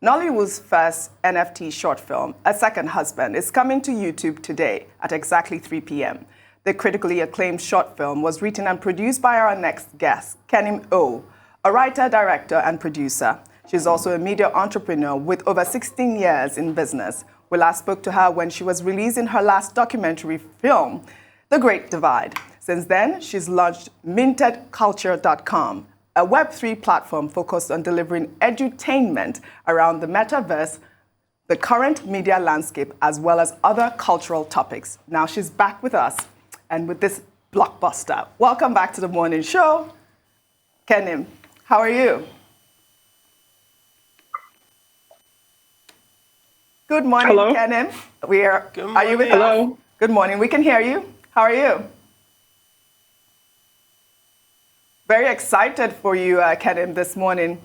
Nollywood's first NFT short film, A Second Husband, is coming to YouTube today at exactly 3 p.m. The critically acclaimed short film was written and produced by our next guest, Kenim O, a writer, director, and producer. She's also a media entrepreneur with over 16 years in business. We last spoke to her when she was releasing her last documentary film, The Great Divide. Since then, she's launched mintedculture.com, a Web3 platform focused on delivering edutainment around the metaverse, the current media landscape, as well as other cultural topics. Now she's back with us and with this blockbuster. Welcome back to the morning show. Kenim, how are you? Good morning, Hello? Kenim. Good morning. Are you with us? Hello. Good morning. We can hear you. How are you? Very excited for you, Kenim, this morning.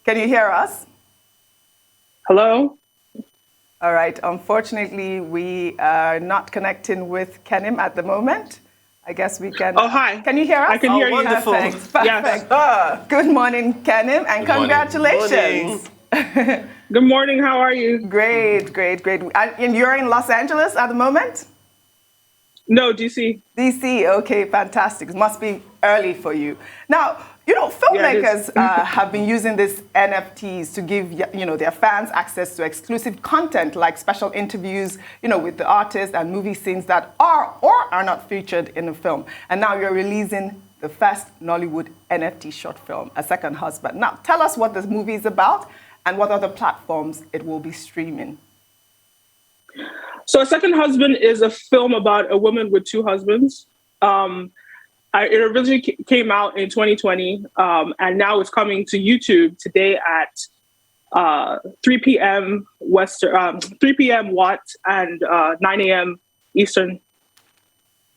Can you hear us? Hello. All right. Unfortunately, we are not connecting with Kenim at the moment. I guess we can. Oh, hi. Can you hear us? I can hear you. Wonderful. Perfect. Yes. Good morning, Kenim, and congratulations. Good morning. How are you? Great. And you're in Los Angeles at the moment? No, DC. DC, okay, fantastic. It must be early for you. Now, filmmakers have been using these NFTs to give, their fans access to exclusive content like special interviews, with the artists and movie scenes that are or are not featured in the film. And now you're releasing the first Nollywood NFT short film, A Second Husband. Now, tell us what this movie is about and what other platforms it will be streaming. So, A Second Husband is a film about a woman with two husbands. It originally came out in 2020, and now it's coming to YouTube today at 3 p.m. Western, 3 p.m. Watt, and 9 a.m. Eastern.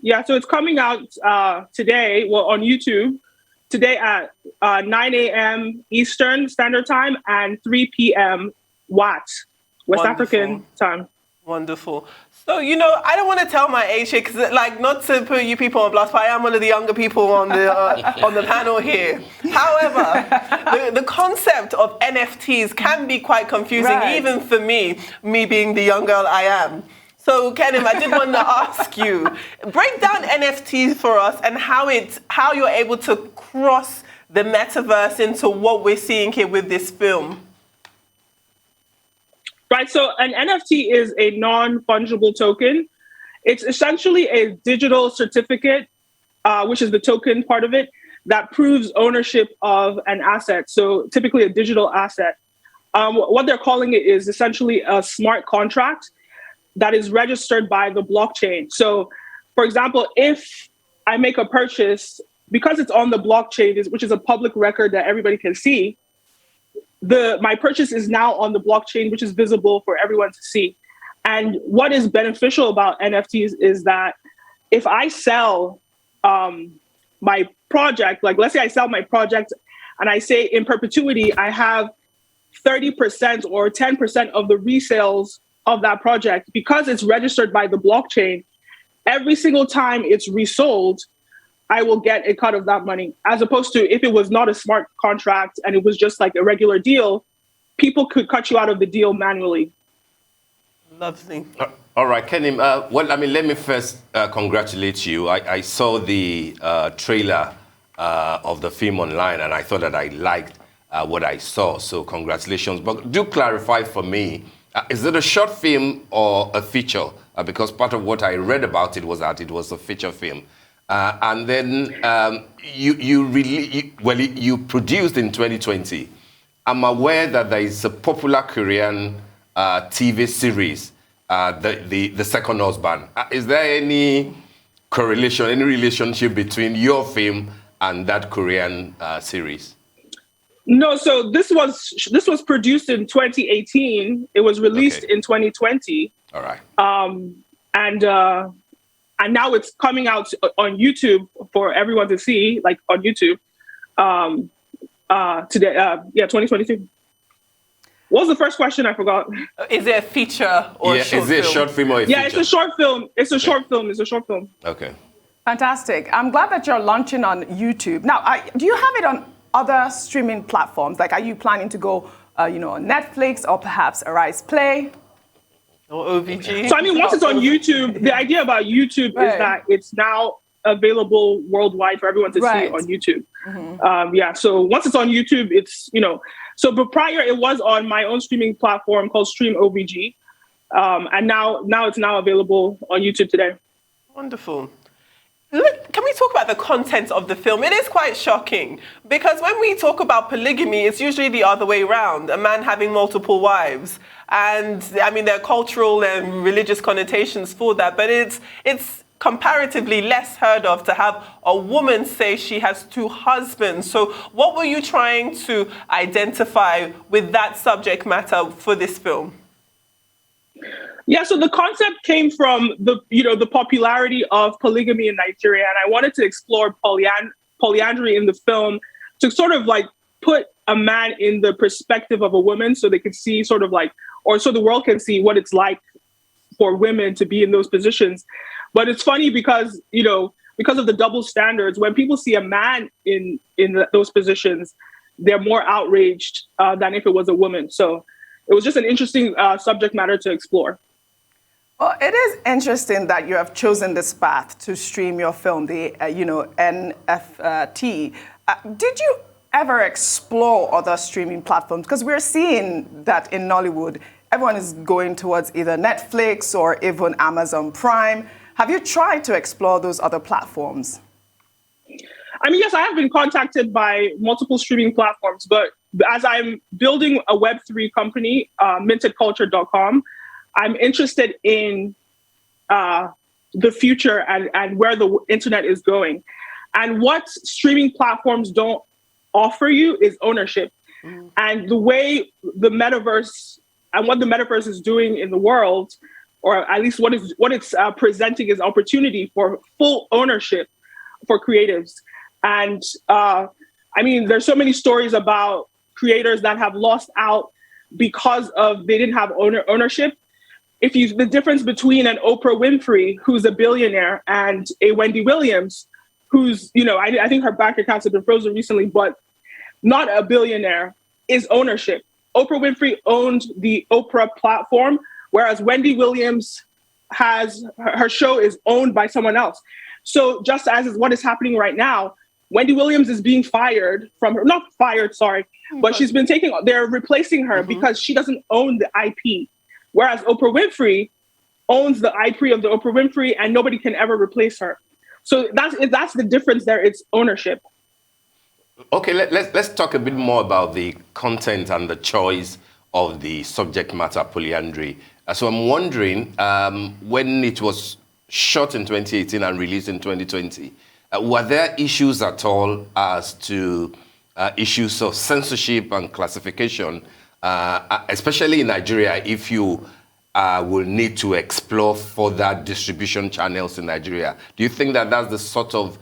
Yeah, so it's coming out today, on YouTube, today at 9 a.m. Eastern Standard Time and 3 p.m. Watt, West African time. Wonderful. So, I don't want to tell my age here, because, not to put you people on blast, but I am one of the younger people on the on the panel here. However, the concept of NFTs can be quite confusing, even for me being the young girl I am. So, Kenim, I did want to ask you, break down NFTs for us and how you're able to cross the metaverse into what we're seeing here with this film. Right, so an NFT is a non-fungible token. It's essentially a digital certificate, which is the token part of it, that proves ownership of an asset. So typically a digital asset. What they're calling it is essentially a smart contract that is registered by the blockchain. So, for example, if I make a purchase, because it's on the blockchain, which is a public record that everybody can see, my purchase is now on the blockchain, which is visible for everyone to see. And what is beneficial about NFTs is that if I sell my project, like let's say I sell my project and I say in perpetuity, I have 30% or 10% of the resales of that project, because it's registered by the blockchain, every single time it's resold, I will get a cut of that money, as opposed to if it was not a smart contract and it was just like a regular deal, people could cut you out of the deal manually. Lovely. All right, Kenim. Let me first congratulate you. I saw the trailer of the film online, and I thought that I liked what I saw. So congratulations. But do clarify for me, is it a short film or a feature? Because part of what I read about it was that it was a feature film. And then you produced in 2020. I'm aware that there is a popular Korean TV series, The Second Husband. Is there any correlation, any relationship between your film and that Korean series? No, so this was produced in 2018. It was released in 2020. All right. And now it's coming out on YouTube for everyone to see, like on YouTube today. 2022. What was the first question? I forgot. Is it a feature or a short film? Is it a short film or a feature? Yeah, it's a short film. It's a short film. Okay. Fantastic. I'm glad that you're launching on YouTube. Now, do you have it on other streaming platforms? Like, are you planning to go on Netflix or perhaps Arise Play? Or OVG? So, I mean, once it's on YouTube, the idea about YouTube is that it's now available worldwide for everyone to see on YouTube. So once it's on YouTube, it's, but prior it was on my own streaming platform called Stream OVG. And now it's available on YouTube today. Wonderful. Can we talk about the content of the film? It is quite shocking because when we talk about polygamy, it's usually the other way around, a man having multiple wives. And I mean, there are cultural and religious connotations for that, but it's comparatively less heard of to have a woman say she has two husbands. So what were you trying to identify with that subject matter for this film? Yeah, so the concept came from the popularity of polygamy in Nigeria, and I wanted to explore polyandry in the film to sort of like put a man in the perspective of a woman, so they could see so the world can see what it's like for women to be in those positions. But it's funny because of the double standards, when people see a man in those positions, they're more outraged than if it was a woman. So it was just an interesting subject matter to explore. Well, it is interesting that you have chosen this path to stream your film, the NFT. Did you ever explore other streaming platforms? Because we're seeing that in Nollywood, everyone is going towards either Netflix or even Amazon Prime. Have you tried to explore those other platforms? I mean, yes, I have been contacted by multiple streaming platforms, but as I'm building a Web3 company, mintedculture.com, I'm interested in the future and where the internet is going. And what streaming platforms don't offer you is ownership. And the way the metaverse and what the metaverse is doing in the world, or at least what it's presenting is opportunity for full ownership for creatives. And I mean, there's so many stories about creators that have lost out because they didn't have ownership. The difference between an Oprah Winfrey, who's a billionaire, and a Wendy Williams, who's, I think her bank accounts have been frozen recently, but not a billionaire, is ownership. Oprah Winfrey owned the Oprah platform, whereas Wendy Williams her show is owned by someone else. So just as is what is happening right now, Wendy Williams is being fired but she's been they're replacing her because she doesn't own the IP. Whereas Oprah Winfrey owns the IP of the Oprah Winfrey and nobody can ever replace her. So that's the difference there. It's ownership. Okay, let's talk a bit more about the content and the choice of the subject matter, polyandry. So I'm wondering, when it was shot in 2018 and released in 2020, were there issues at all as to issues of censorship and classification, especially in Nigeria, if you will need to explore further distribution channels in Nigeria? Do you think that that's the sort of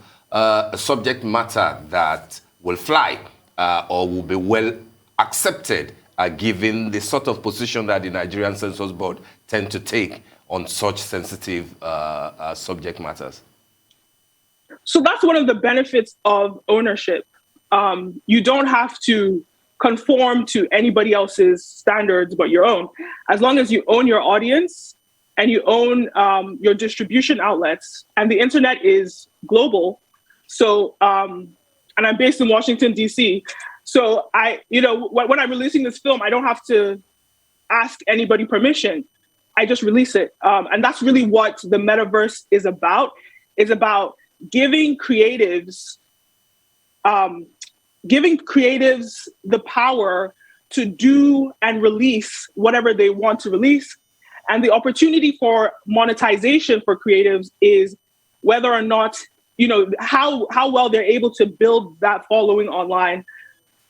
subject matter that will fly or will be well accepted, given the sort of position that the Nigerian Censors Board tend to take on such sensitive subject matters? So that's one of the benefits of ownership. You don't have to conform to anybody else's standards but your own. As long as you own your audience and you own your distribution outlets, and the internet is global. So, and I'm based in Washington, D.C. So when I'm releasing this film, I don't have to ask anybody permission. I just release it. And that's really what the metaverse is about. It's about giving creatives the power to do and release whatever they want to release. And the opportunity for monetization for creatives is whether or not, how well they're able to build that following online.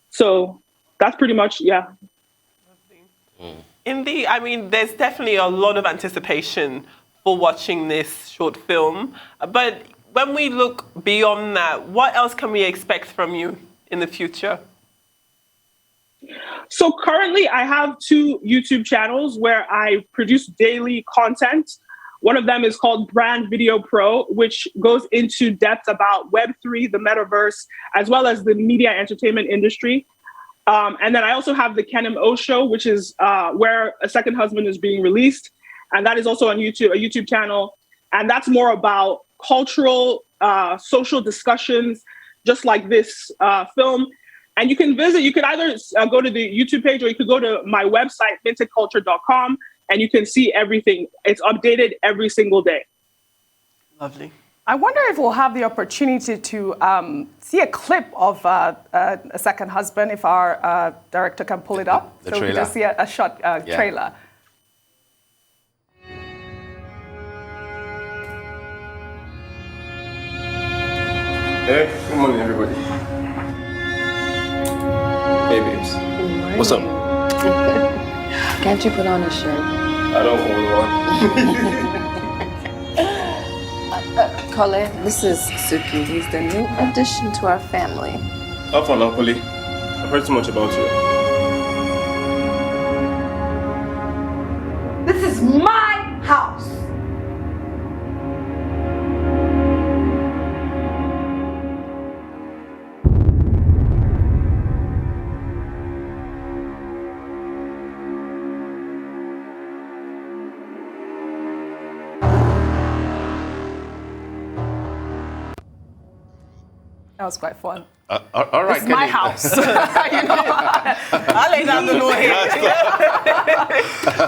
So that's pretty much, yeah. There's definitely a lot of anticipation for watching this short film. But when we look beyond that, what else can we expect from you in the future? So currently I have 2 YouTube channels where I produce daily content. One of them is called Brand Video Pro, which goes into depth about Web3, the metaverse, as well as the media entertainment industry. And then I also have the Kenim O show, which is where A Second Husband is being released. And that is also on YouTube, a YouTube channel. And that's more about cultural, social discussions, just like this film. And you can visit, you could either go to the YouTube page or you could go to my website, vintedculture.com, and you can see everything. It's updated every single day. Lovely. I wonder if we'll have the opportunity to see a clip of A Second Husband, if our director can pull it up. The so trailer. we just see a short trailer. Hey, good morning, everybody. Hey, babes. What's up? Can't you put on a shirt? I don't want one. Kole, this is Suki. He's the new addition to our family. How fun, Napoli? I've heard so much about you. This is my house. That was quite fun. All right, It's my Kenny. house. You know? I lay down the law here.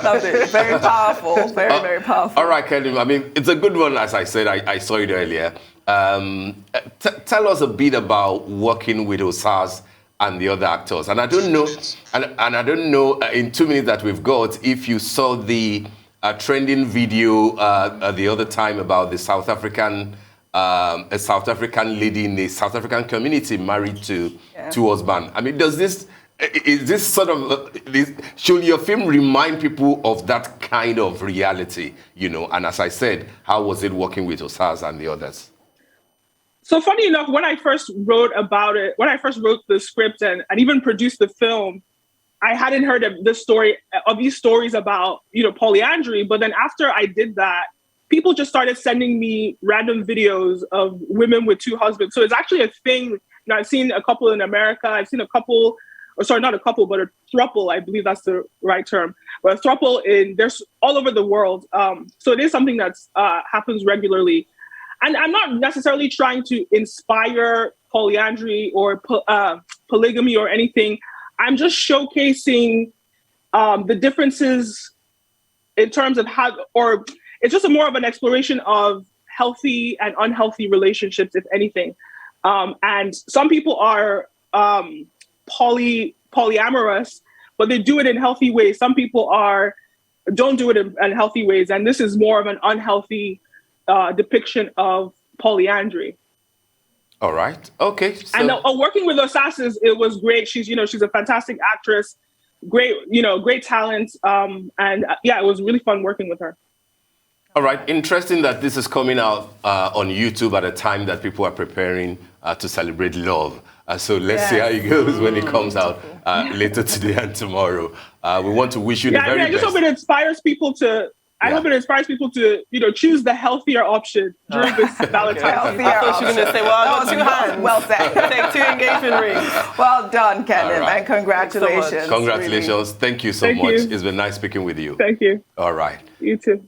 Loved it. Very powerful. Very, very powerful. All right, Kenim. I mean, it's a good one, as I said. I saw it earlier. Tell us a bit about working with Osas and the other actors. And I don't know, and I don't know in 2 minutes that we've got, if you saw the trending video the other time about the South African, a South African lady in the South African community married to two husbands. I mean, is this sort of, should your film remind people of that kind of reality, you know? And as I said, how was it working with Osas and the others? So funny enough, when I first wrote about it, when I first wrote the script and even produced the film, I hadn't heard of this story, of these stories about, polyandry. But then after I did that, people just started sending me random videos of women with two husbands. So it's actually a thing. I've seen a couple in America. I've seen a couple, or sorry, not a couple, but a throuple. I believe that's the right term. But a throuple there's all over the world. So it is something that happens regularly. And I'm not necessarily trying to inspire polyandry or polygamy or anything. I'm just showcasing the differences in terms of it's just more of an exploration of healthy and unhealthy relationships, if anything. And some people are polyamorous, but they do it in healthy ways. Some people don't do it in healthy ways. And this is more of an unhealthy depiction of polyandry. All right. Okay. So, and working with Osas, it was great. She's a fantastic actress, great talent. It was really fun working with her. all right. Interesting that this is coming out on YouTube at a time that people are preparing to celebrate love. So let's see how it goes when it comes out later today and tomorrow. We want to wish you the very best. I just hope it inspires people to. I hope it inspires people to, choose the healthier option during this Valentine's Day. I thought she was going to say, well, I got 2 hands. Well said. Take 2 engagement rings. Well done, Kenim, right. and congratulations. Thanks Congratulations. Really. Thank you so Thank much. you. It's been nice speaking with you. Thank you. All right. You too.